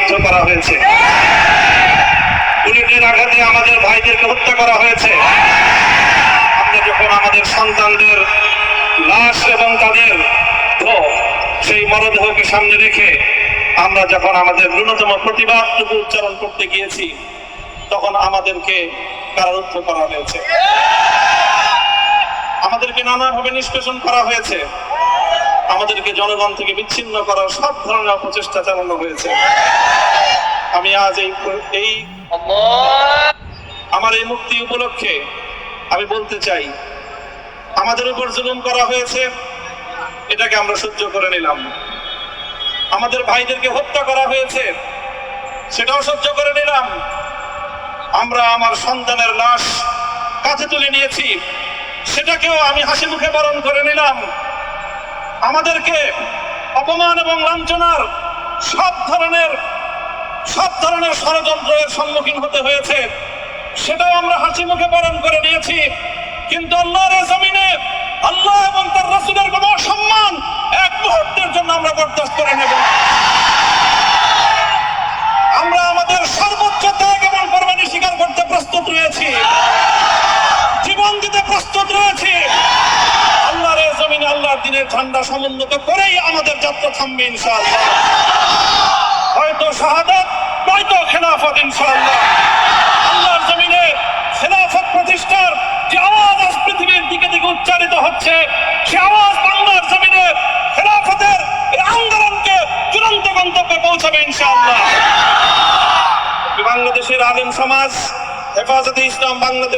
গুলিবিদ্ধ করা হয়েছে, বুলেটের আঘাতে আমাদের ভাইদেরকে হত্যা করা হয়েছে। আমরা যখন আমাদের সন্তানদের লাশ এবং তাদের সেই মরদেহকে সামনে রেখে আমরা যখন আমাদের ন্যূনতম প্রতিবাদটুকু উচ্চারণ করতে গিয়েছি, তখন আমাদেরকে কারারুদ্ধ করা হয়েছে, আমাদেরকে নানাভাবে নিষ্পেষণ করা হয়েছে, আমাদেরকে জনগণ থেকে বিচ্ছিন্ন করার সব ধরনের প্রচেষ্টা চালানো হয়েছে। আমি আজ আমার এই মুক্তি উপলক্ষে আমি বলতে চাই, আমাদের উপর জুলুম করা হয়েছে, এটাকে আমরা সহ্য করে নিলাম। আমাদের ভাইদেরকে হত্যা করা হয়েছে, সেটাও সহ্য করে নিলাম। আমরা আমার সন্তানের লাশ কাঁধে তুলে নিয়েছি, সেটাকেও আমি হাসি মুখে বরণ করে নিলাম। আমাদেরকে অপমান এবং লাঞ্ছনার সব ধরনের ষড়যন্ত্রের সম্মুখীন হতে হয়েছে, সেটাও আমরা হাসি মুখে বরণ করে নিয়েছি। কিন্তু আল্লাহর জমিনে আল্লাহ এবং তার রাসূলের কোনো অসম্মান এক মুহূর্তের জন্য আমরা বরদাস্ত করে নেব। আমরা আমাদের সর্বোচ্চ ত্যাগ এবং কোরবানি স্বীকার করতে প্রস্তুত রয়েছি, জীবন দিতে প্রস্তুত রয়েছি। আল্লাহর জমিনে আল্লাহর দ্বীনের ঝান্ডা সমুন্নত করেই আমাদের যাত্রা থামবে ইনশাআল্লাহ। হয়তো শাহাদাত, নয়তো খেলাফত ইনশাআল্লাহ। আল্লাহর জমিনে খেলাফত প্রতিষ্ঠার যে আওয়াজ আজ পৃথিবীর দিকে দিকে উচ্চারিত হচ্ছে, সে আওয়াজ বাংলার জমিনে খেলাফতের এই আন্দোলনকে চূড়ান্ত গন্তব্যে পৌঁছাবে ইনশাআল্লাহ। বাংলাদেশের আলেম সমাজ, হেফাজতে ইসলাম বাংলাদেশ